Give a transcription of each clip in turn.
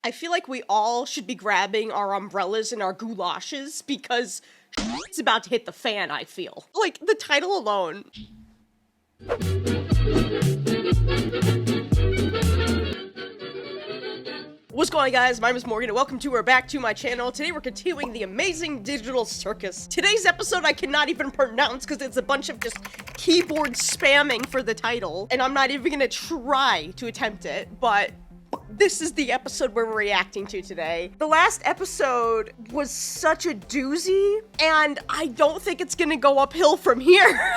I feel like we all should be grabbing our umbrellas and our goulashes because it's about to hit the fan, I feel. Like, the title alone. What's going on, guys? My name is Morgan and welcome to or back to my channel. Today we're continuing the amazing digital circus. Today's episode I cannot even pronounce because it's a bunch of just keyboard spamming for the title, and I'm not even gonna try to attempt it, but this is the episode we're reacting to today. The last episode was such a doozy, and I don't think it's gonna go uphill from here.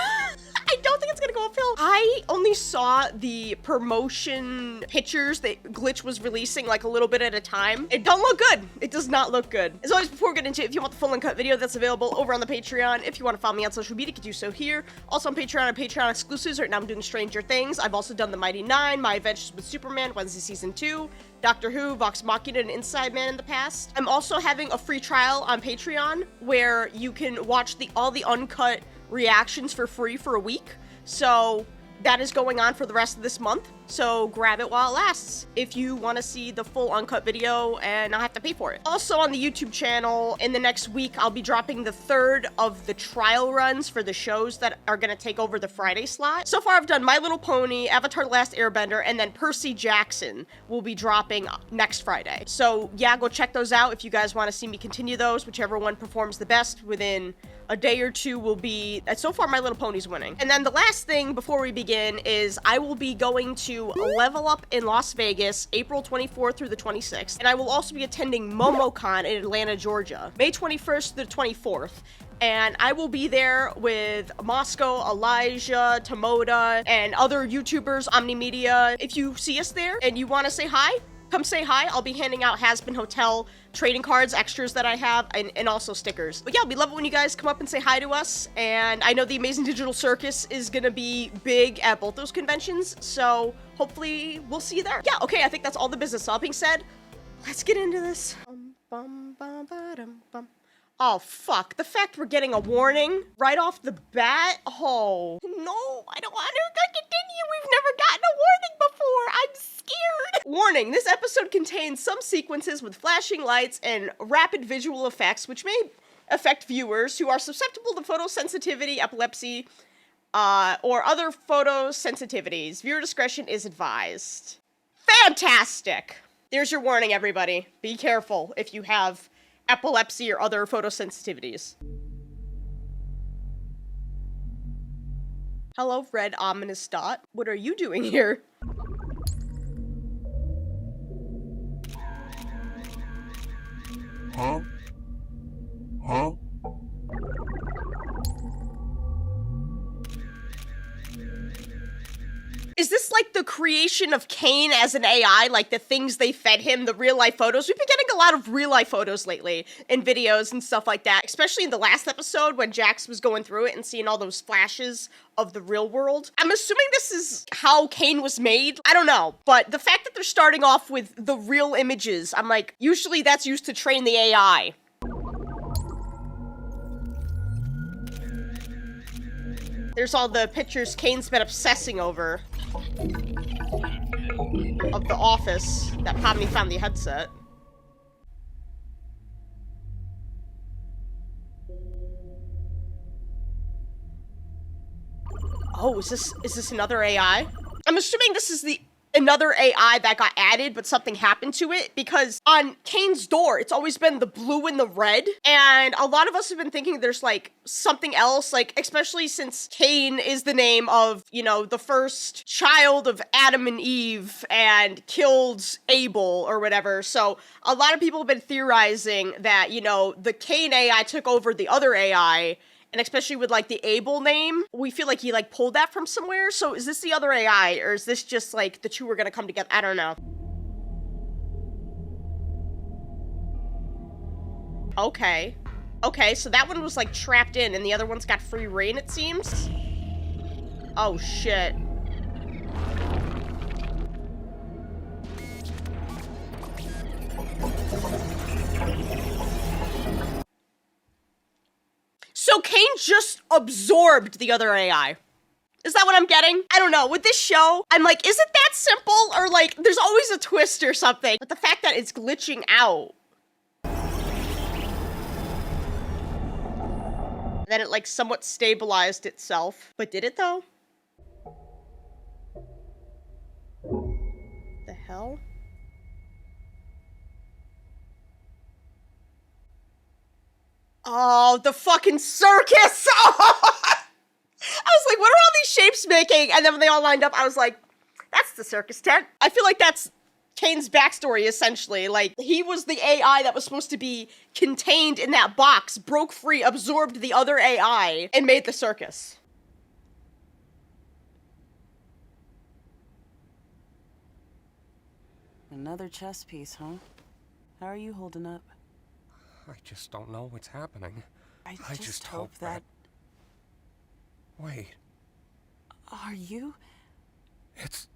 I don't think it's gonna go uphill. I only saw the promotion pictures that Glitch was releasing like a little bit at a time. It don't look good. It does not look good. As always, before we get into it, if you want the full uncut video, that's available over on the Patreon. If you want to follow me on social media, you can do so here. Also on Patreon and Patreon exclusives. Right now I'm doing Stranger Things. I've also done The Mighty Nine, My Adventures with Superman, Wednesday Season 2, Doctor Who, Vox Machina, and Inside Man in the past. I'm also having a free trial on Patreon where you can watch all the uncut reactions for free for a week. So that is going on for the rest of this month. So grab it while it lasts if you want to see the full uncut video and not have to pay for it. Also on the YouTube channel, in the next week, I'll be dropping the third of the trial runs for the shows that are going to take over the Friday slot. So far, I've done My Little Pony, Avatar: The Last Airbender, and then Percy Jackson will be dropping next Friday. So yeah, go check those out if you guys want to see me continue those. Whichever one performs the best within a day or two will be, so far My Little Pony's winning. And then the last thing before we begin is I will be going to Level Up in Las Vegas, April 24th through the 26th. And I will also be attending MomoCon in Atlanta, Georgia, May 21st to the 24th. And I will be there with Moscow, Elijah, Tomoda, and other YouTubers, Omni Media. If you see us there and you want to say hi, come say hi. I'll be handing out Has-Been Hotel trading cards, extras that I have, and also stickers. But yeah, we love it when you guys come up and say hi to us. And I know the Amazing Digital Circus is gonna be big at both those conventions, so hopefully we'll see you there. Yeah, okay, I think that's all the business. All being said, let's get into this. Oh, fuck. The fact we're getting a warning right off the bat. Oh, no, I don't want to continue. We've never gotten a warning before. I'm scared. Warning, this episode contains some sequences with flashing lights and rapid visual effects, which may affect viewers who are susceptible to photosensitivity, epilepsy, or other photosensitivities. Viewer discretion is advised. Fantastic. There's your warning, everybody. Be careful if you have epilepsy or other photosensitivities. Hello, red ominous dot. What are you doing here? Huh? Huh? Is this like the creation of Caine as an AI, like the things they fed him, the real-life photos? We've been getting a lot of real-life photos lately in videos and stuff like that, especially in the last episode when Jax was going through it and seeing all those flashes of the real world. I'm assuming this is how Caine was made. I don't know, but the fact that they're starting off with the real images, I'm like, usually that's used to train the AI. There's all the pictures Caine's been obsessing over of the office that Pomni found the headset. Oh, is this another AI? I'm assuming this is another AI that got added, but something happened to it, because on Caine's door, it's always been the blue and the red, and a lot of us have been thinking there's, like, something else, like, especially since Caine is the name of, you know, the first child of Adam and Eve, and killed Abel, or whatever, so a lot of people have been theorizing that, you know, the Caine AI took over the other AI, and especially with, like, the Abel name, we feel like he, like, pulled that from somewhere. So is this the other AI, or is this just, like, the two are gonna come together? I don't know. Okay. Okay, so that one was, like, trapped in, and the other one's got free reign, it seems? Oh, shit. So Caine just absorbed the other AI. Is that what I'm getting? I don't know. With this show, I'm like, is it that simple? Or like, there's always a twist or something. But the fact that it's glitching out. Then it like somewhat stabilized itself. But did it though? The hell? Oh, the fucking circus! I was like, what are all these shapes making? And then when they all lined up, I was like, that's the circus tent. I feel like that's Caine's backstory, essentially. Like, he was the AI that was supposed to be contained in that box, broke free, absorbed the other AI, and made the circus. Another chess piece, huh? How are you holding up? I just don't know what's happening. I just hope that... Wait, Are you? it's...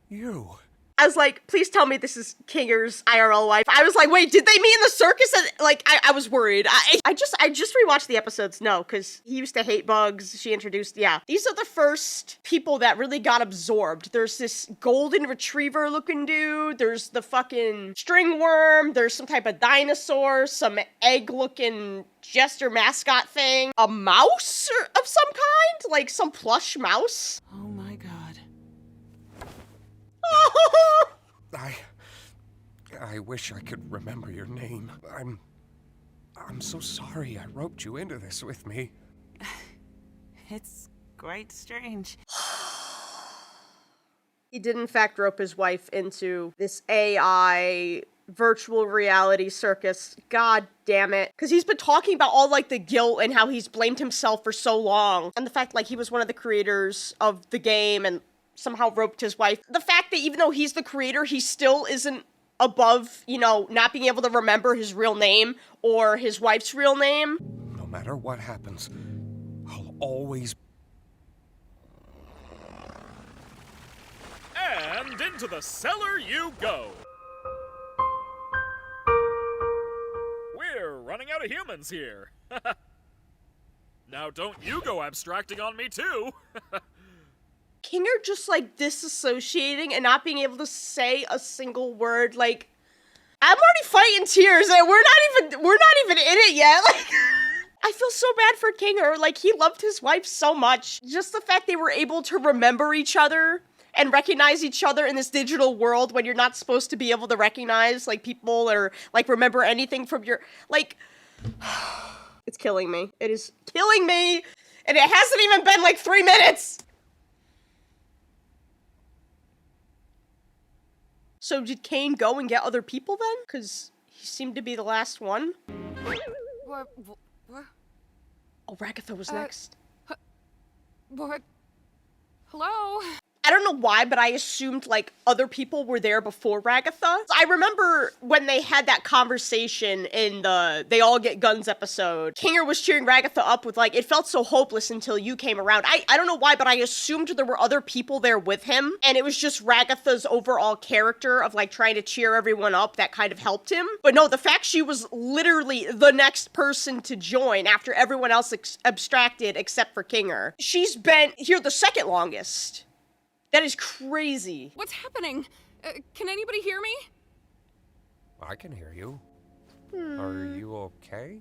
you. I was like, please tell me this is Kinger's IRL wife. I was like, wait, did they meet in the circus? And, like, I was worried. I just rewatched the episodes. No, because he used to hate bugs. She introduced, yeah. These are the first people that really got absorbed. There's this golden retriever looking dude. There's the fucking string worm. There's some type of dinosaur, some egg looking jester mascot thing. A mouse of some kind? Like some plush mouse? Oh my god. I wish I could remember your name. I'm so sorry I roped you into this with me. It's quite strange. He did in fact rope his wife into this AI virtual reality circus. God damn it. Because he's been talking about all like the guilt and how he's blamed himself for so long. And the fact like he was one of the creators of the game and somehow roped his wife. The fact that even though he's the creator, he still isn't above, you know, not being able to remember his real name or his wife's real name. No matter what happens, I'll always... And into the cellar you go. We're running out of humans here. Now don't you go abstracting on me too. Kinger just like disassociating and not being able to say a single word. Like, I'm already fighting tears and we're not even in it yet. Like, I feel so bad for Kinger. Like, he loved his wife so much. Just the fact they were able to remember each other and recognize each other in this digital world when you're not supposed to be able to recognize like people or like remember anything from your like. It's killing me. It is killing me, and it hasn't even been like 3 minutes. So did Caine go and get other people then? Because he seemed to be the last one. What? Oh, Ragatha was next. What? Hello? I don't know why, but I assumed like other people were there before Ragatha. I remember when they had that conversation in the They All Get Guns episode, Kinger was cheering Ragatha up with like, it felt so hopeless until you came around. I don't know why, but I assumed there were other people there with him, and it was just Ragatha's overall character of like trying to cheer everyone up that kind of helped him. But no, the fact she was literally the next person to join after everyone else abstracted except for Kinger. She's been here the second longest. That is crazy. What's happening? Can anybody hear me? I can hear you. Are you okay?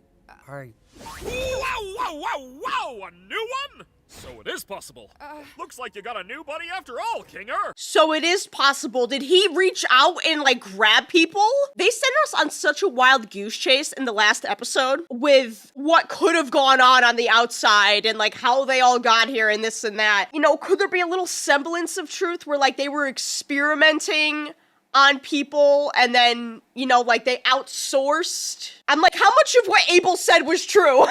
Whoa, whoa, whoa, whoa! A new one? So it is possible. Looks like you got a new buddy after all, Kinger. So it is possible. Did he reach out and like grab people? They sent us on such a wild goose chase in the last episode with what could have gone on the outside and like how they all got here and this and that. You know, could there be a little semblance of truth where like they were experimenting on people and then, you know, like they outsourced? I'm like, how much of what Abel said was true?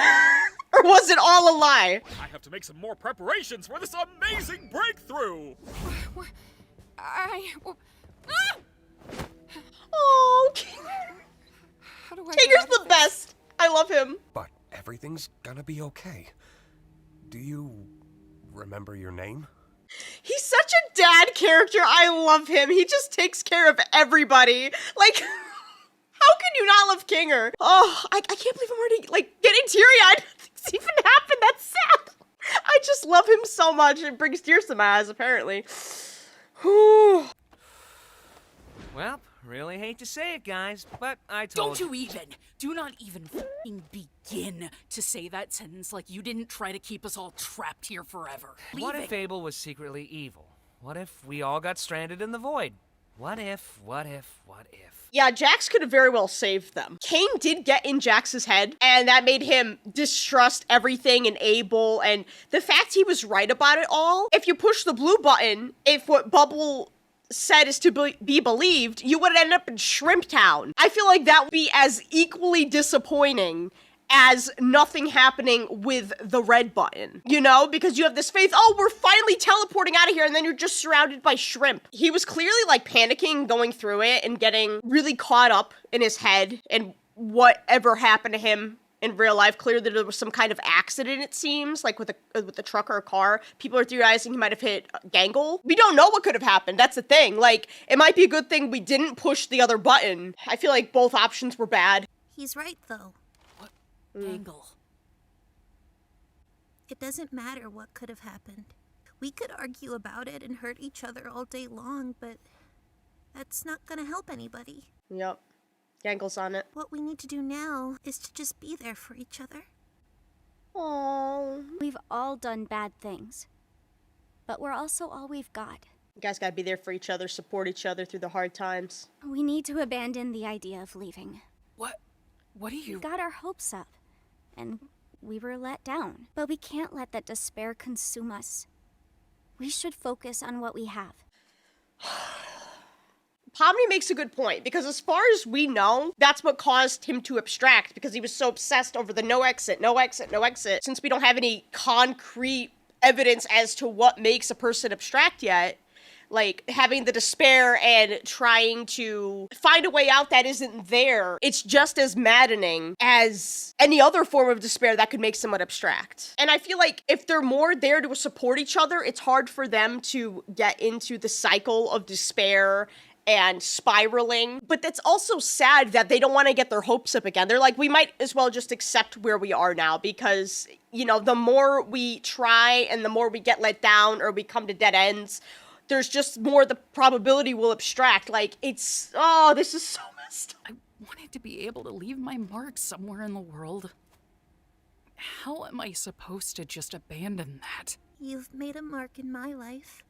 Or was it all a lie? I have to make some more preparations for this amazing breakthrough. Oh, How do I Kinger's the best. I love him. But everything's gonna be okay. Do you remember your name? He's such a dad character. I love him. He just takes care of everybody. Like, how can you not love Kinger? Oh, I can't believe I'm already, like, getting teary-eyed. This even happened. That's sad. I just love him so much. It brings tears to my eyes, apparently. Whew. Well, really hate to say it, guys, but I told Don't you even! Do not even f***ing begin to say that sentence like you didn't try to keep us all trapped here forever. What if Leaving. Abel was secretly evil? What if we all got stranded in the void? What if? Yeah, Jax could have very well saved them. Caine did get in Jax's head, and that made him distrust everything and Abel, and the fact he was right about it all. If you push the blue button, if what Bubble said is to be believed, you would end up in Shrimp Town. I feel like that would be as equally disappointing as nothing happening with the red button, you know? Because you have this faith, oh, we're finally teleporting out of here, and then you're just surrounded by shrimp. He was clearly, like, panicking going through it and getting really caught up in his head and whatever happened to him in real life. Clearly there was some kind of accident, it seems, like with a truck or a car. People are theorizing he might have hit Gangle. We don't know what could have happened. That's the thing. Like, it might be a good thing we didn't push the other button. I feel like both options were bad. He's right, though. Gangle. It doesn't matter what could have happened. We could argue about it and hurt each other all day long, but that's not gonna help anybody. Yep. Gangle's on it. What we need to do now is to just be there for each other. Aww. We've all done bad things, but we're also all we've got. You guys gotta be there for each other, support each other through the hard times. We need to abandon the idea of leaving. What do you... We got our hopes up, and we were let down. But we can't let that despair consume us. We should focus on what we have. Pomni makes a good point, because as far as we know, that's what caused him to abstract, because he was so obsessed over the no exit, no exit, no exit. Since we don't have any concrete evidence as to what makes a person abstract yet, like, having the despair and trying to find a way out that isn't there, it's just as maddening as any other form of despair that could make someone abstract. And I feel like if they're more there to support each other, it's hard for them to get into the cycle of despair and spiraling. But that's also sad that they don't want to get their hopes up again. They're like, we might as well just accept where we are now, because, you know, the more we try and the more we get let down or we come to dead ends, there's just more the probability will abstract. Like, it's, oh, this is so messed up. I wanted to be able to leave my mark somewhere in the world. How am I supposed to just abandon that? You've made a mark in my life.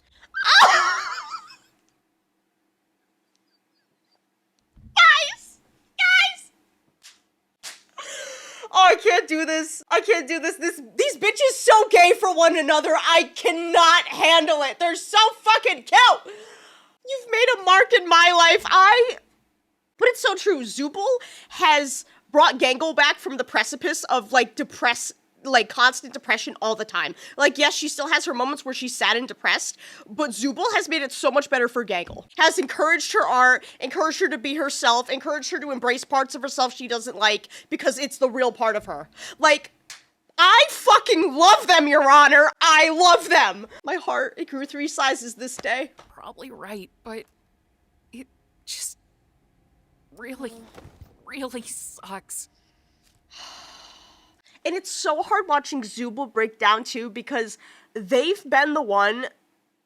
Oh, I can't do this. I can't do this. These bitches so gay for one another. I cannot handle it. They're so fucking cute. You've made a mark in my life. But it's so true. Zubole has brought Gangle back from the precipice of, like, constant depression all the time. Like, yes, she still has her moments where she's sad and depressed, but Zubole has made it so much better for Gangle. Has encouraged her art, encouraged her to be herself, encouraged her to embrace parts of herself she doesn't like, because it's the real part of her. Like, I fucking love them, Your Honor. I love them. My heart, it grew 3 sizes this day. Probably right, but it just really sucks. And it's so hard watching Zubole break down, too, because they've been the one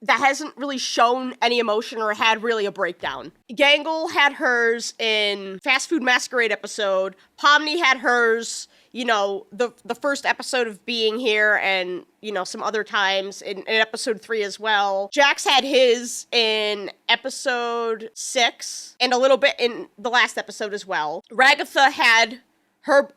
that hasn't really shown any emotion or had really a breakdown. Gangle had hers in Fast Food Masquerade episode. Pomni had hers, you know, the first episode of being here, and, you know, some other times in episode 3 as well. Jax had his in episode 6, and a little bit in the last episode as well. Ragatha had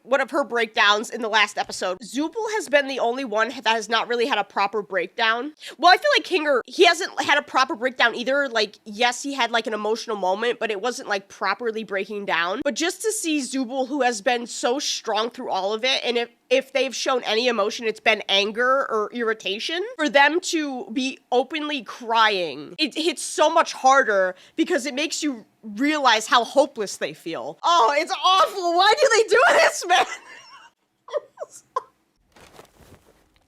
one of her breakdowns in the last episode. Zubole has been the only one that has not really had a proper breakdown. Well, I feel like Kinger, he hasn't had a proper breakdown either. Like, yes, he had like an emotional moment, but it wasn't like properly breaking down. But just to see Zubole, who has been so strong through all of it, and if they've shown any emotion, it's been anger or irritation. For them to be openly crying, it hits so much harder because it makes you realize how hopeless they feel. Oh, it's awful. Why do they do this, man?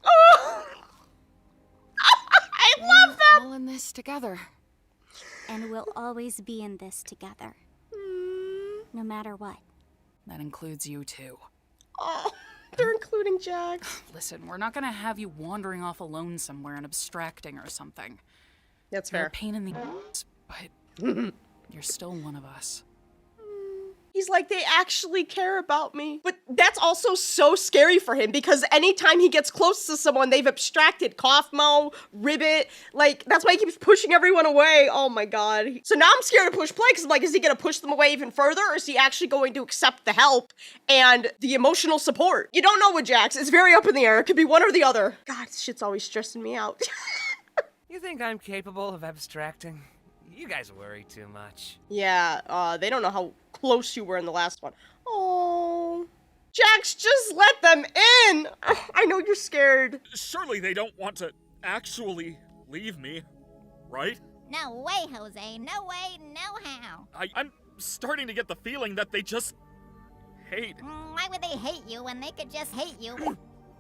Oh. I love them. All in this together. And we'll always be in this together. No matter what. That includes you too. Oh. They're including Jax. Listen, we're not gonna have you wandering off alone somewhere and abstracting or something. That's You're fair. a pain in the ass, but you're still one of us. He's like, they actually care about me. But that's also so scary for him because anytime he gets close to someone, they've abstracted Kaufmo, Ribbit. Like, that's why he keeps pushing everyone away. Oh my god. So now I'm scared to push play because I'm like, is he gonna push them away even further or is he actually going to accept the help and the emotional support? You don't know with Jax. It's very up in the air. It could be one or the other. God, this shit's always stressing me out. You think I'm capable of abstracting? You guys worry too much. Yeah, they don't know how close you were in the last one. Oh, Jax, just let them in. I know you're scared. Surely they don't want to actually leave me, right? No way, Jose. No way, no how. I'm starting to get the feeling that they just hate. Why would they hate you when they could just hate you?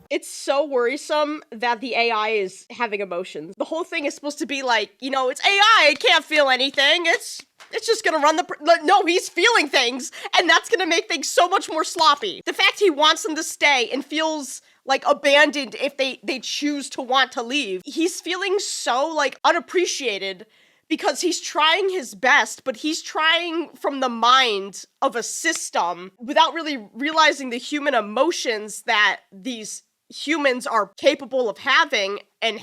It's so worrisome that the AI is having emotions. The whole thing is supposed to be like, you know, it's AI, it can't feel anything. It's just gonna run no, he's feeling things, and that's gonna make things so much more sloppy. The fact he wants them to stay and feels like abandoned if they choose to want to leave. He's feeling so like unappreciated because he's trying his best, but he's trying from the mind of a system without really realizing the human emotions that these humans are capable of having and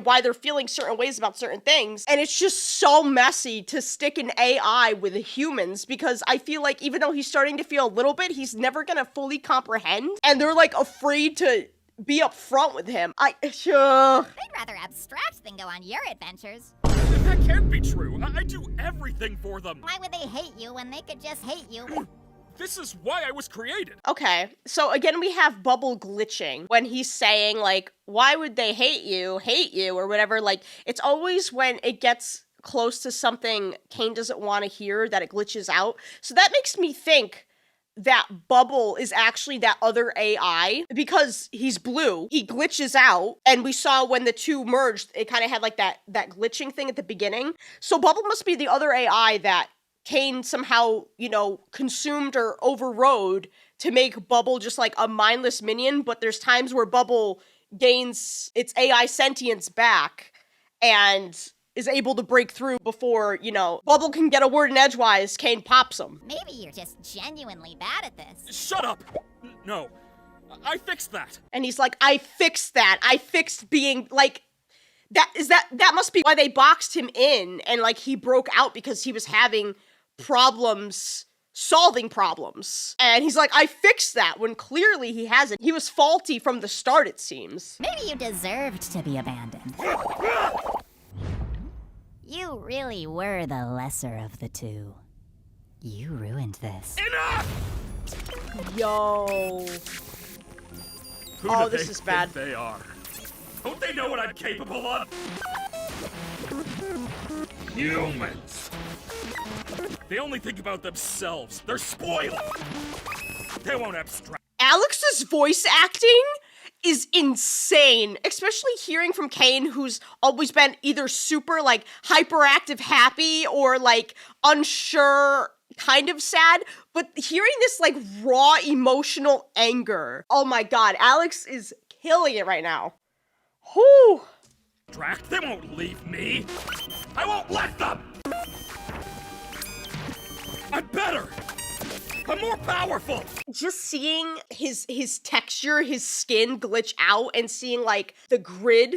why they're feeling certain ways about certain things. And it's just so messy to stick an AI with humans because I feel like even though he's starting to feel a little bit, he's never gonna fully comprehend. And they're like afraid to be upfront with him. They'd rather abstract than go on your adventures. That can't be true. I do everything for them. Why would they hate you when they could just hate you? This is why I was created. Okay, so again we have Bubble glitching when he's saying like, why would they hate you, or whatever. Like, it's always when it gets close to something Caine doesn't want to hear that it glitches out. So that makes me think that Bubble is actually that other AI because he's blue. He glitches out, and we saw when the two merged, it kind of had like that glitching thing at the beginning. So Bubble must be the other AI that Caine somehow, you know, consumed or overrode to make Bubble just like a mindless minion, but there's times where Bubble gains its AI sentience back and is able to break through before, you know, Bubble can get a word in edgewise, Caine pops him. Maybe you're just genuinely bad at this. Shut up! No, I fixed that. And he's like, I fixed that. I fixed being, like, that must be why they boxed him in, and, like, he broke out because he was having problems solving problems. And he's like, I fixed that, when clearly he hasn't. He was faulty from the start, it seems. Maybe you deserved to be abandoned. You really were the lesser of the two. You ruined this. Enough! Yo. Who Oh, do this they is bad. think they are? Don't they know what I'm capable of? Humans. They only think about themselves. They're spoiled. They won't abstract. Alex's voice acting is insane, especially hearing from Caine, who's always been either super, like, hyperactive happy or, like, unsure, kind of sad, but hearing this, like, raw emotional anger. Oh my god, Alex is killing it right now. Whew. They won't leave me. I won't let them. I'm better. I'm more powerful. Just seeing his texture, his skin glitch out, and seeing, like, the grid.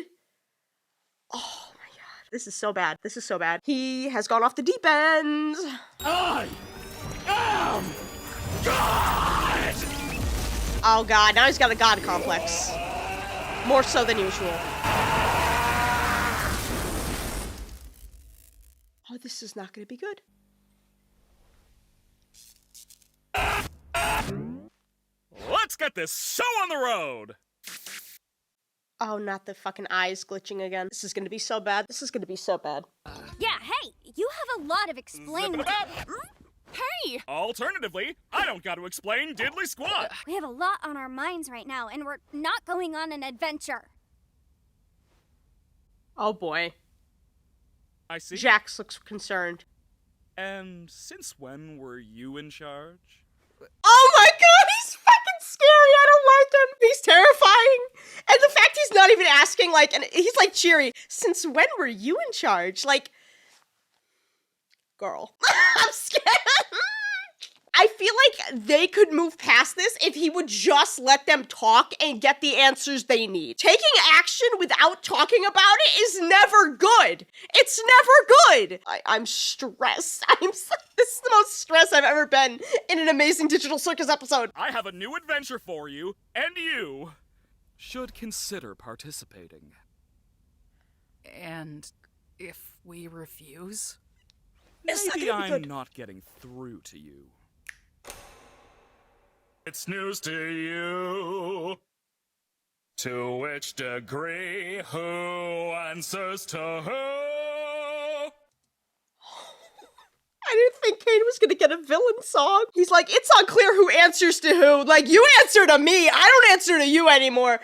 Oh my god. This is so bad. This is so bad. He has gone off the deep end. I am God! Oh god, now he's got a god complex. More so than usual. Oh, this is not gonna be good. Let's get this show on the road! Oh, not the fucking eyes glitching again. This is gonna be so bad. This is gonna be so bad. Yeah, hey, you have a lot of explaining. Hey! Alternatively, I don't got to explain diddly squat. We have a lot on our minds right now, and we're not going on an adventure. Oh boy. I see. Jax looks concerned. And since when were you in charge? Oh my god, he's fucking scary. I don't like him. He's terrifying. And the fact he's not even asking, like, and he's like, cheery, since when were you in charge? Like, girl. I'm scared. I feel like they could move past this if he would just let them talk and get the answers they need. Taking action without talking about it is never good. It's never good. I'm stressed. This is the most stressed I've ever been in an Amazing Digital Circus episode. I have a new adventure for you, and you should consider participating. And if we refuse? Maybe I'm not getting through to you. It's news to you. To which degree, who answers to who? I didn't think Caine was gonna get a villain song. He's like, it's unclear who answers to who. Like, you answer to me. I don't answer to you anymore.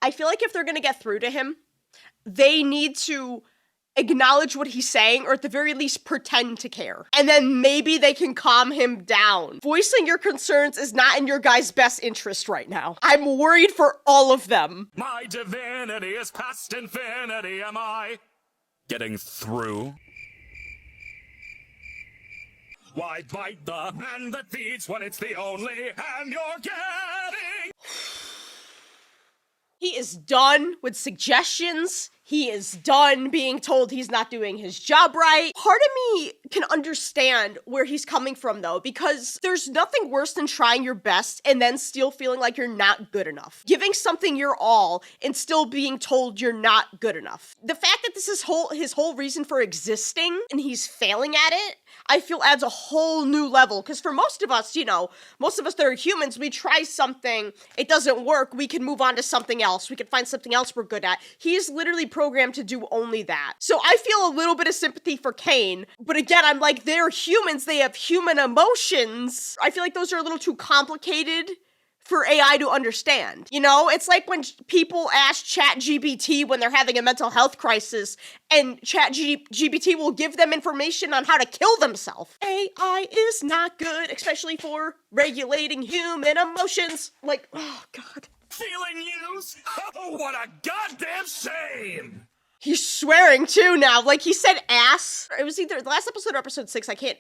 I feel like if they're gonna get through to him, they need to acknowledge what he's saying, or at the very least pretend to care. And then maybe they can calm him down. Voicing your concerns is not in your guys' best interest right now. I'm worried for all of them. My divinity is past infinity, am I getting through? Why bite the hand that feeds when it's the only hand you're getting? He is done with suggestions. He is done being told he's not doing his job right. Part of me can understand where he's coming from, though, because there's nothing worse than trying your best and then still feeling like you're not good enough. Giving something your all and still being told you're not good enough. The fact that this is his whole reason for existing and he's failing at it, I feel adds a whole new level. Because for most of us, you know, most of us that are humans, we try something, it doesn't work, we can move on to something else. We can find something else we're good at. He's literally programmed to do only that. So I feel a little bit of sympathy for Caine, but again, I'm like, they're humans, they have human emotions. I feel like those are a little too complicated for AI to understand. You know, it's like when people ask ChatGPT when they're having a mental health crisis, and ChatGPT will give them information on how to kill themselves. AI is not good, especially for regulating human emotions. Like, oh God. Feeling used? Oh, what a goddamn shame! He's swearing too now. Like, he said ass. It was either the last episode or episode 6. I can't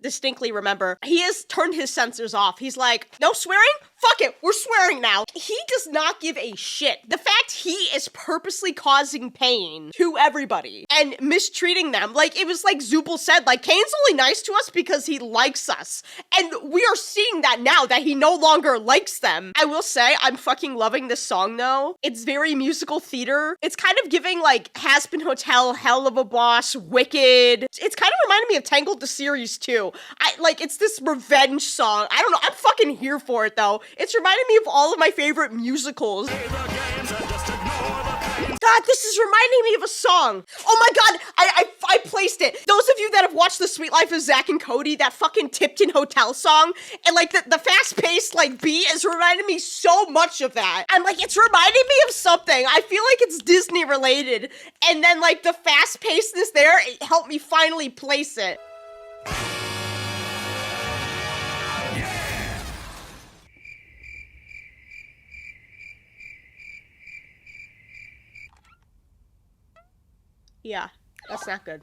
distinctly remember. He has turned his sensors off. He's like, no swearing? Fuck it, we're swearing now. He does not give a shit. The fact he is purposely causing pain to everybody and mistreating them, like, it was like Zubole said, like, Caine's only nice to us because he likes us. And we are seeing that now, that he no longer likes them. I will say, I'm fucking loving this song, though. It's very musical theater. It's kind of giving, like, Hazbin Hotel, Hell of a Boss, Wicked. It's kind of reminding me of Tangled the series, too. It's this revenge song. I don't know, I'm fucking here for it, though. It's reminding me of all of my favorite musicals. God, this is reminding me of a song. Oh my God, I placed it. Those of you that have watched The Sweet Life of Zack and Cody, that fucking Tipton Hotel song, and like the fast-paced like beat is reminding me so much of that. I'm like, it's reminding me of something. I feel like it's Disney related. And then like the fast-pacedness there, it helped me finally place it. Yeah, that's not good.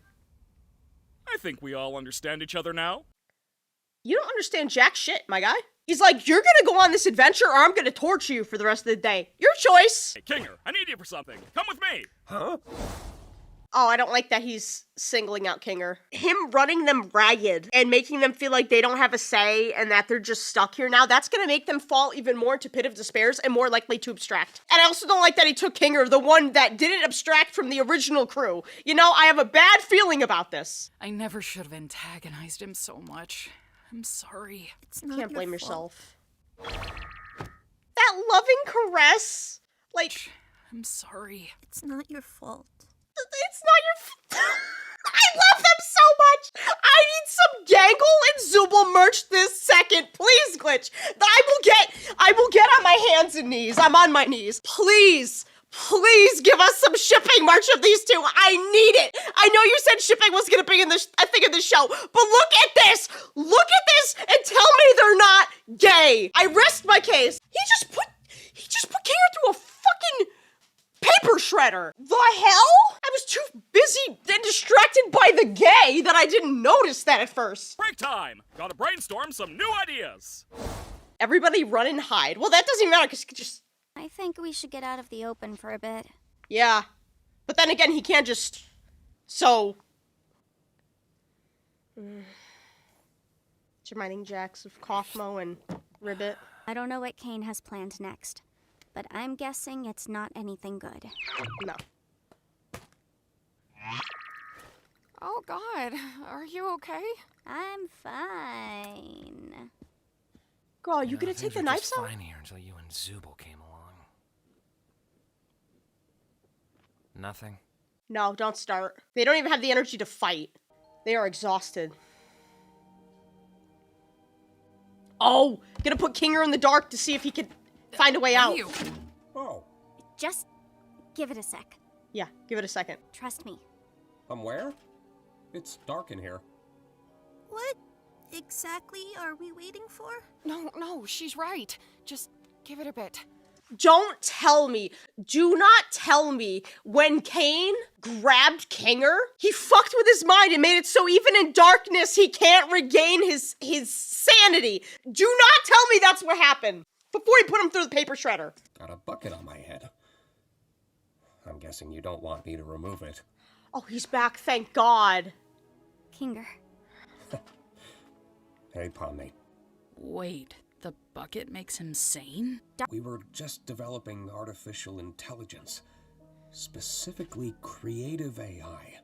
I think we all understand each other now. You don't understand jack shit, my guy. He's like, you're gonna go on this adventure or I'm gonna torture you for the rest of the day. Your choice. Hey, Kinger, I need you for something. Come with me. Huh? Oh, I don't like that he's singling out Kinger. Him running them ragged and making them feel like they don't have a say and that they're just stuck here now, that's gonna make them fall even more into pit of despairs and more likely to abstract. And I also don't like that he took Kinger, the one that didn't abstract from the original crew. You know, I have a bad feeling about this. I never should have antagonized him so much. I'm sorry. You can't blame yourself. That loving caress, like... I'm sorry. It's not your fault. It's not your I love them so much! I need some Gangle and Zubole merch this second. Please, Glitch. I will get on my hands and knees. I'm on my knees. Please, Please give us some shipping merch of these two. I need it. I know you said shipping was gonna be in the a thing in the show, but look at this. Look at this and tell me they're not gay. I rest my case. He just put Kinger through a fucking paper shredder. The hell? I was too busy and distracted by the gay that I didn't notice that at first. Break time! Gotta brainstorm some new ideas! Everybody run and hide. Well, that doesn't even matter because just... I think we should get out of the open for a bit. Yeah. But then again, he can't just... So... Reminding Jax of Kaufmo and Ribbit. I don't know what Caine has planned next, but I'm guessing it's not anything good. No. Oh, God. Are you okay? I'm fine. Girl, are you gonna take the knives out? Fine here until you and Zubole came along. Nothing. No, don't start. They don't even have the energy to fight. They are exhausted. Oh, gonna put Kinger in the dark to see if he can find a way out. Oh. Just give it a sec. Yeah, give it a second. Trust me. Where? It's dark in here. What exactly are we waiting for? No, she's right. Just give it a bit. Don't tell me, do not tell me when Caine grabbed Kinger, he fucked with his mind and made it so even in darkness he can't regain his sanity. Do not tell me that's what happened before he put him through the paper shredder. Got a bucket on my head. I'm guessing you don't want me to remove it. Oh, he's back, thank God. Kinger. Hey, Pomni. Wait, the bucket makes him sane? We were just developing artificial intelligence. Specifically creative AI.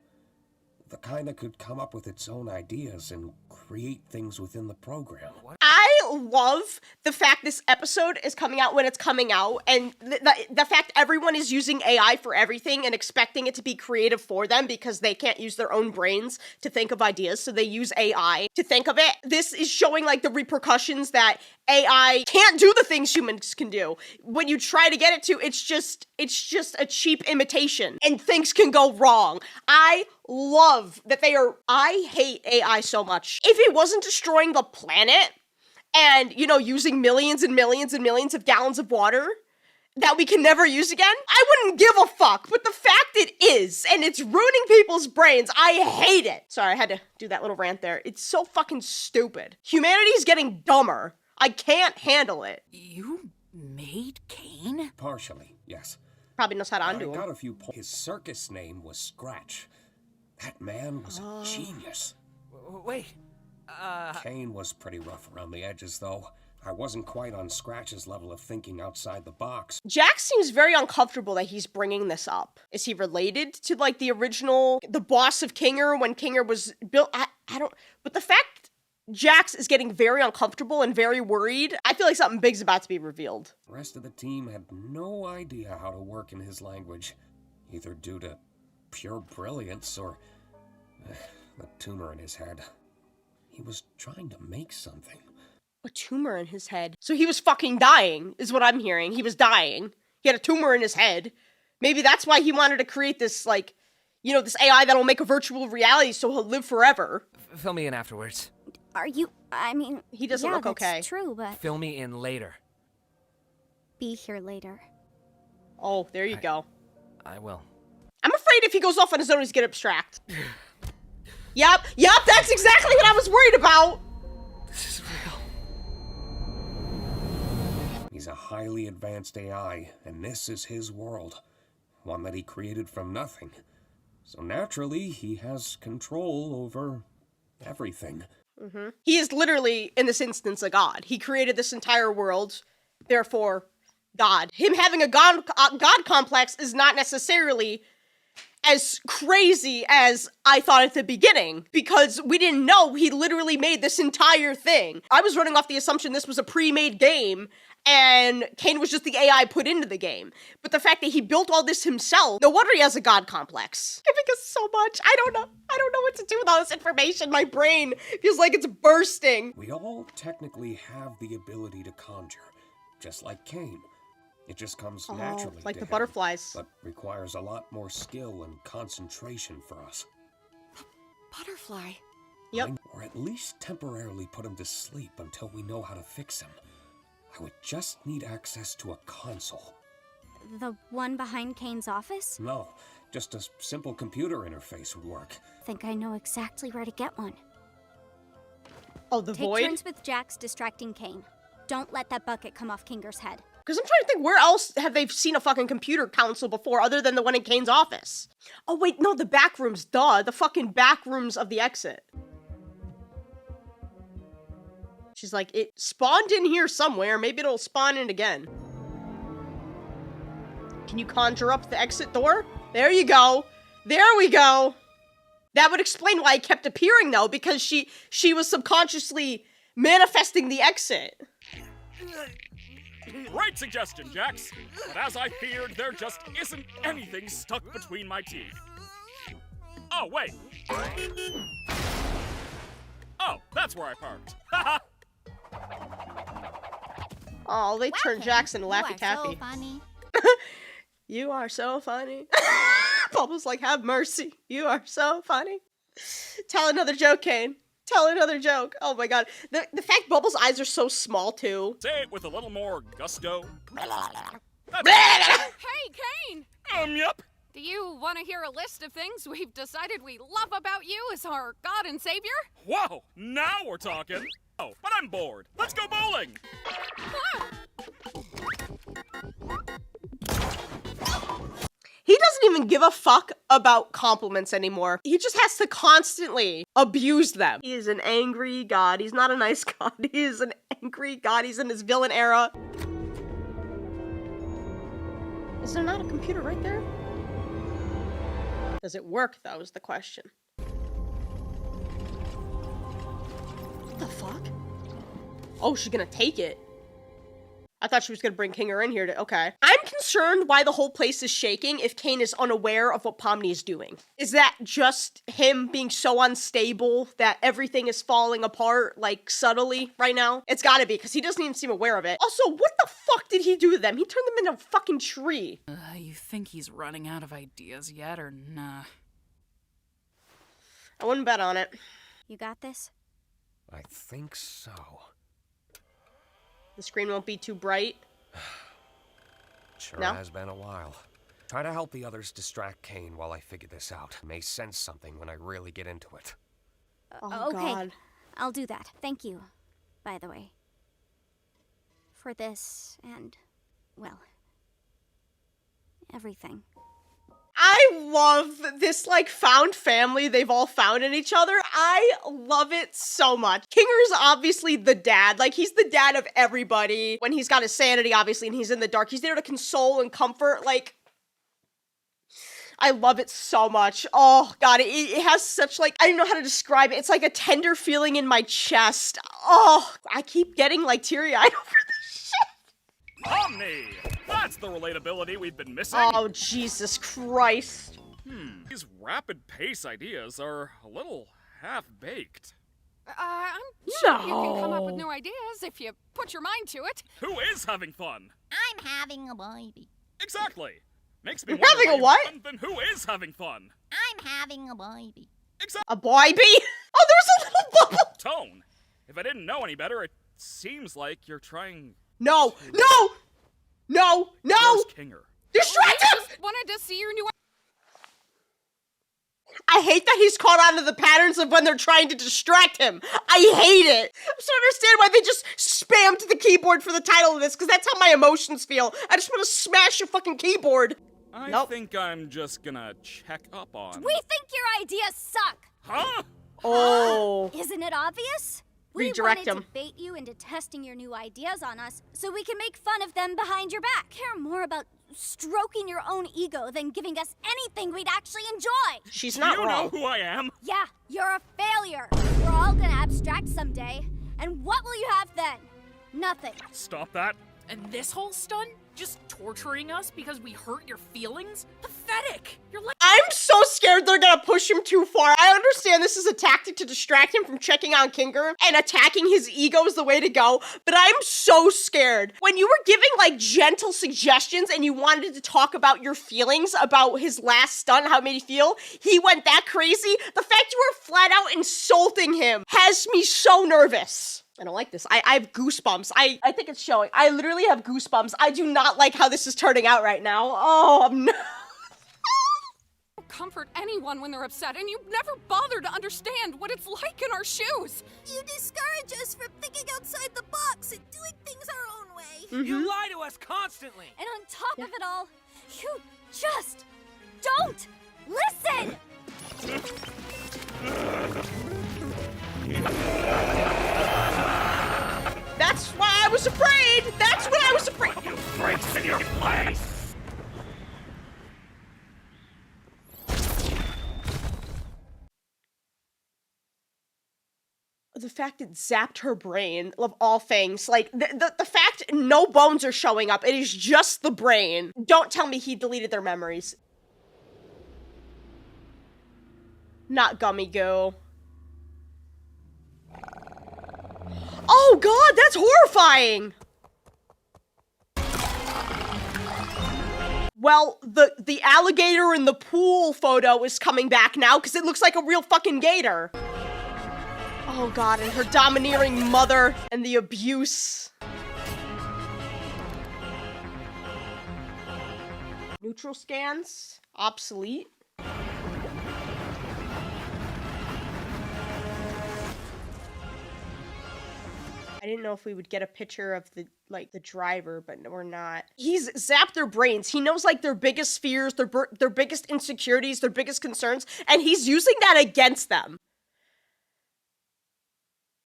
The kind that could come up with its own ideas and create things within the program. I love the fact this episode is coming out when it's coming out, and the fact everyone is using AI for everything and expecting it to be creative for them because they can't use their own brains to think of ideas, so they use AI to think of it. This is showing like the repercussions that AI can't do the things humans can do. When you try to get it to, it's just a cheap imitation, and things can go wrong. I love that I hate AI so much. If it wasn't destroying the planet and, you know, using millions and millions and millions of gallons of water that we can never use again, I wouldn't give a fuck. But the fact it is, and it's ruining people's brains, I hate it. Sorry, I had to do that little rant there. It's so fucking stupid. Humanity's getting dumber. I can't handle it. You made Caine? Partially, yes. Probably knows how to undo I him. got a few points. His circus name was Scratch. That man was a genius. Wait, Caine was pretty rough around the edges, though. I wasn't quite on Scratch's level of thinking outside the box. Jax seems very uncomfortable that he's bringing this up. Is he related to, like, the boss of Kinger when Kinger was built? I don't, but the fact Jax is getting very uncomfortable and very worried, I feel like something big's about to be revealed. The rest of the team had no idea how to work in his language, either due to pure brilliance or the tumor in his head. He was trying to make something. A tumor in his head. So he was fucking dying, is what I'm hearing. He was dying. He had a tumor in his head. Maybe that's why he wanted to create this, like, you know, this AI that'll make a virtual reality so he'll live forever. Fill me in afterwards. Are you... I mean... He doesn't look okay. That's true, but... Fill me in later. Be here later. Oh, there you go. I will. I'm afraid if he goes off on his own, he's gonna abstract. Yep, that's exactly what I was worried about! This is real. He's a highly advanced AI, and this is his world. One that he created from nothing. So naturally, he has control over everything. Mm-hmm. He is literally, in this instance, a god. He created this entire world, therefore, God. Him having a god complex is not necessarily as crazy as I thought at the beginning, because we didn't know he literally made this entire thing. I was running off the assumption this was a pre-made game, and Caine was just the AI put into the game. But the fact that he built all this himself, no wonder he has a god complex. Giving us so much. I don't know what to do with all this information. My brain feels like it's bursting. We all technically have the ability to conjure, just like Caine. It just comes naturally like to the him, butterflies. but requires a lot more skill and concentration for us. Butterfly. Yep. Or at least temporarily put him to sleep until we know how to fix him. I would just need access to a console. The one behind Caine's office? No, just a simple computer interface would work. Think I know exactly where to get one. Oh, the Take void? turns with Jax distracting Caine. Don't let that bucket come off Kinger's head. Because I'm trying to think, where else have they seen a fucking computer console before other than the one in Caine's office? Oh, wait, no, the back rooms, duh. The fucking back rooms of the exit. She's like, it spawned in here somewhere. Maybe it'll spawn in again. Can you conjure up the exit door? There you go. There we go. That would explain why it kept appearing, though, because she was subconsciously manifesting the exit. Great suggestion, Jax. But as I feared, there just isn't anything stuck between my teeth. Oh, wait. Oh, that's where I parked. Haha. Oh, they turned Jax into Laffy Taffy. So funny. You are so funny. Bubbles like, have mercy. You are so funny. Tell another joke, Caine. Tell another joke. Oh my god. The fact Bubbles' eyes are so small, too. Say it with a little more gusto. Hey, Caine! Yup. Do you want to hear a list of things we've decided we love about you as our God and Savior? Whoa, now we're talking. Oh, but I'm bored. Let's go bowling. He doesn't even give a fuck about compliments anymore. He just has to constantly abuse them. He is an angry god. He's not a nice god. He is an angry god. He's in his villain era. Is there not a computer right there? Does it work, though, is the question. What the fuck? Oh, she's gonna take it. I thought she was gonna bring Kinger in here to- okay. I'm concerned why the whole place is shaking if Caine is unaware of what Pomni is doing. Is that just him being so unstable that everything is falling apart, like, subtly right now? It's gotta be, because he doesn't even seem aware of it. Also, what the fuck did he do to them? He turned them into a fucking tree. You think he's running out of ideas yet, or nah? I wouldn't bet on it. You got this? I think so. The screen won't be too bright. Sure No? has been a while. Try to help the others distract Caine while I figure this out. May sense something when I really get into it. Oh, okay. God. I'll do that. Thank you, by the way. For this and, well, everything. I love this, like, found family they've all found in each other. I love it so much. Kinger's obviously the dad. Like, he's the dad of everybody. When he's got his sanity, obviously, and he's in the dark, he's there to console and comfort. Like, I love it so much. Oh, God, it has such, like, I don't know how to describe it. It's like a tender feeling in my chest. Oh, I keep getting, like, teary-eyed over this shit. Pomni! That's the relatability we've been missing. Oh, Jesus Christ. These rapid pace ideas are a little half-baked. I'm sure you can come up with No. new ideas if you put your mind to it. Who is having fun? I'm having a baby. Exactly. Makes me You're wonder having a why you've what? fun, then who is having fun? I'm having a baby. A boy bee? Oh, there's a little bubble. Tone. If I didn't know any better, it seems like you're trying... No, no, no, no! Where's Kinger? Distract him! Just wanted to see your new... I hate that he's caught on to the patterns of when they're trying to distract him. I hate it. I just don't understand why they just spammed the keyboard for the title of this, because that's how my emotions feel. I just want to smash a fucking keyboard. I think I'm just gonna check up on... We think your ideas suck! Huh? Oh. Isn't it obvious? Redirect we wanted him. to bait you into testing your new ideas on us so we can make fun of them behind your back. Care more about stroking your own ego than giving us anything we'd actually enjoy. She's not you wrong. know who I am? Yeah, you're a failure. We're all gonna abstract someday. And what will you have then? Nothing. Stop that. And this whole stunt? Just torturing us because we hurt your feelings? Pathetic! You're like— I'm so scared they're gonna push him too far. I understand this is a tactic to distract him from checking on Kinger, and attacking his ego is the way to go, but I'm so scared. When you were giving, like, gentle suggestions and you wanted to talk about your feelings about his last stunt, how it made you feel, he went that crazy. The fact you were flat out insulting him has me so nervous. I don't like this. I have goosebumps. I think it's showing. I literally have goosebumps. I do not like how this is turning out right now. Oh, I'm not. Comfort anyone when they're upset, and you never bother to understand what it's like in our shoes. You discourage us from thinking outside the box and doing things our own way. You lie to us constantly. And on top of it all, you just don't listen! That's why I was afraid! That's what I was afraid! You freaks in your place! The fact it zapped her brain, of all things, like, the fact no bones are showing up, it is just the brain. Don't tell me he deleted their memories. Not gummy goo. Oh god, that's horrifying! Well, the alligator in the pool photo is coming back now, because it looks like a real fucking gator. Oh god, and her domineering mother, and the abuse. Neutral scans, obsolete. I didn't know if we would get a picture of the driver, but we're not. He's zapped their brains. He knows, like, their biggest fears, their biggest insecurities, their biggest concerns, and he's using that against them.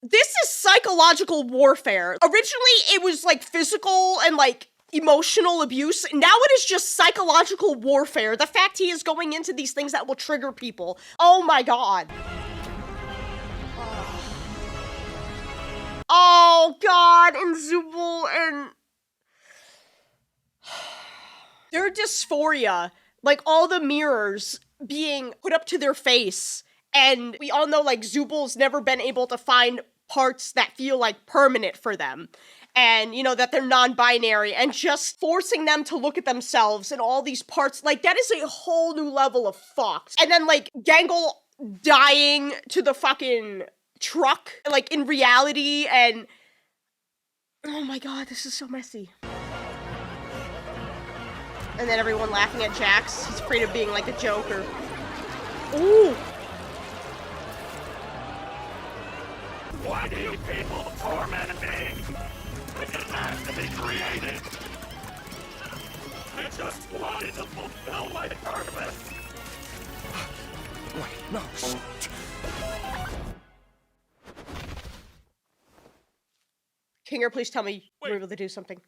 This is psychological warfare. Originally, it was, like, physical and, like, emotional abuse. Now it is just psychological warfare. The fact he is going into these things that will trigger people. Oh my god. Oh god, and Zubole and... their dysphoria. Like, all the mirrors being put up to their face. And we all know, like, Zubole's never been able to find parts that feel, like, permanent for them. And, you know, that they're non-binary. And just forcing them to look at themselves and all these parts. Like, that is a whole new level of fucked. And then, like, Gangle dying to the fucking truck, like, in reality. And... oh my god, this is so messy. And then everyone laughing at Jax. He's afraid of being, like, a joker. Ooh! Why do you people torment me? It didn't have to be created. I just wanted to fulfill my purpose. Wait, no, shit. Kinger, please tell me you were able to do something.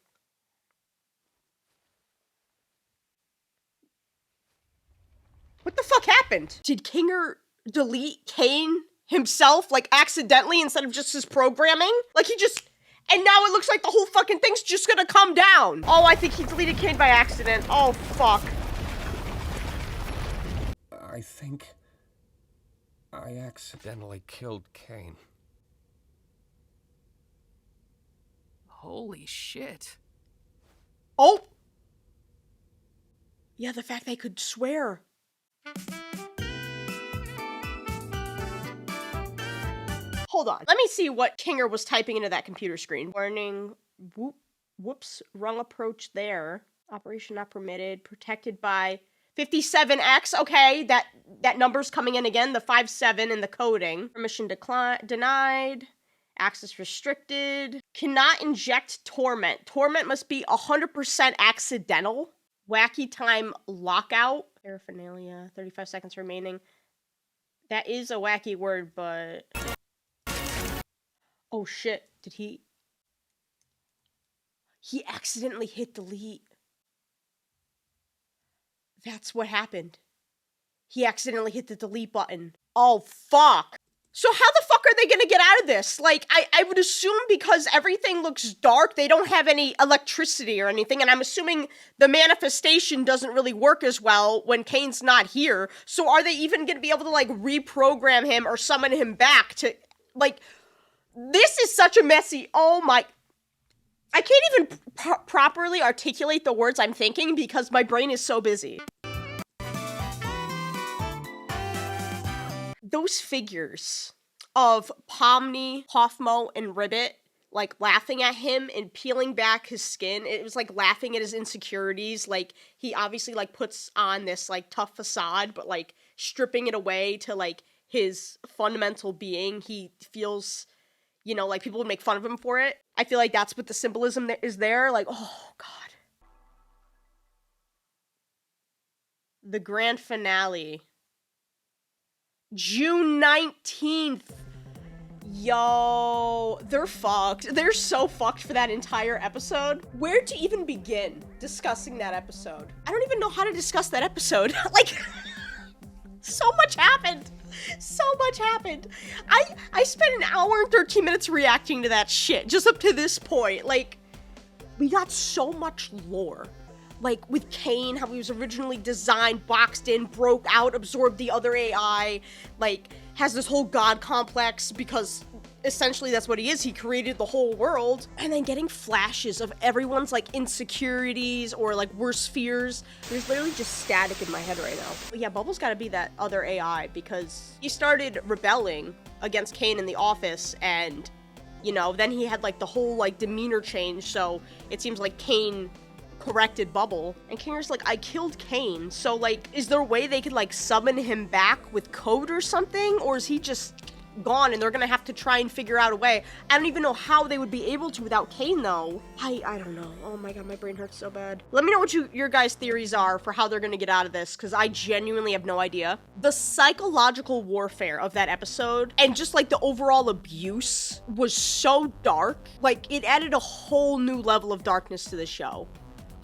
What the fuck happened? Did Kinger delete Caine himself, like, accidentally instead of just his programming? Like, he just... and now it looks like the whole fucking thing's just gonna come down. Oh, I think he deleted Caine by accident. Oh, fuck. I think I accidentally killed Caine. Holy shit. Oh! Yeah, the fact they could swear. Hold on. Let me see what Kinger was typing into that computer screen. Warning. Whoops. Wrong approach there. Operation not permitted. Protected by 57X. Okay, that number's coming in again. The 57 in the coding. Permission denied. Access restricted. Cannot inject torment. Torment must be 100% accidental. Wacky time lockout. Paraphernalia. 35 seconds remaining. That is a wacky word, but... oh shit. Did he... he accidentally hit delete. That's what happened. He accidentally hit the delete button. Oh, fuck. So how the fuck are they gonna get out of this? Like, I would assume because everything looks dark, they don't have any electricity or anything, and I'm assuming the manifestation doesn't really work as well when Caine's not here. So are they even gonna be able to, like, reprogram him or summon him back to, like, this is such a messy, oh my... I can't even properly articulate the words I'm thinking because my brain is so busy. Those figures of Pomni, Hoffmo, and Ribbit, like, laughing at him and peeling back his skin, it was like laughing at his insecurities. Like, he obviously, like, puts on this, like, tough facade, but, like, stripping it away to, like, his fundamental being, he feels, you know, like people would make fun of him for it. I feel like that's what the symbolism that is there. Like, oh, God. The grand finale. June 19th. Yo, they're fucked. They're so fucked for that entire episode. Where to even begin discussing that episode? I don't even know how to discuss that episode. Like, so much happened. So much happened. I spent an hour and 13 minutes reacting to that shit, just up to this point. Like, we got so much lore. Like, with Caine, how he was originally designed, boxed in, broke out, absorbed the other AI, like, has this whole god complex because essentially that's what he is. He created the whole world. And then getting flashes of everyone's, like, insecurities or, like, worst fears. There's literally just static in my head right now. But yeah, Bubble's gotta be that other AI because he started rebelling against Caine in the office and, you know, then he had, like, the whole, like, demeanor change. So it seems like Caine corrected Bubble, and Kinger's like, I killed Caine, so, like, is there a way they could, like, summon him back with code or something, or is he just gone and they're gonna have to try and figure out a way? I don't even know how they would be able to without Caine, though. I don't know. Oh my god, my brain hurts so bad. Let me know what your guys' theories are for how they're gonna get out of this, because I genuinely have no idea. The psychological warfare of that episode, and just, like, the overall abuse was so dark. Like, it added a whole new level of darkness to the show.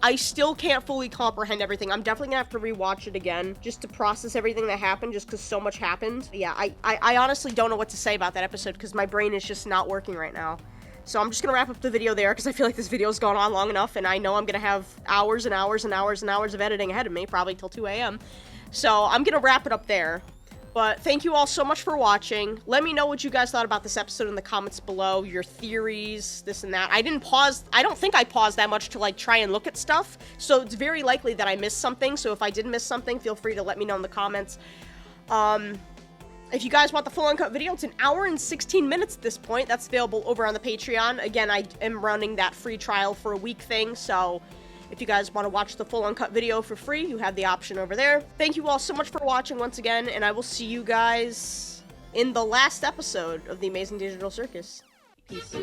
I still can't fully comprehend everything. I'm definitely gonna have to rewatch it again just to process everything that happened, just because so much happened. Yeah, I honestly don't know what to say about that episode because my brain is just not working right now. So I'm just gonna wrap up the video there because I feel like this video's gone on long enough and I know I'm gonna have hours and hours and hours and hours of editing ahead of me, probably till 2 a.m. So I'm gonna wrap it up there. But thank you all so much for watching. Let me know what you guys thought about this episode in the comments below, your theories, this and that. I don't think I paused that much to, like, try and look at stuff, so it's very likely that I missed something, so if I did miss something, feel free to let me know in the comments. If you guys want the full uncut video, it's an hour and 16 minutes at this point. That's available over on the Patreon. Again, I am running that free trial for a week thing, so if you guys want to watch the full uncut video for free, you have the option over there. Thank you all so much for watching once again, and I will see you guys in the last episode of the Amazing Digital Circus. Peace.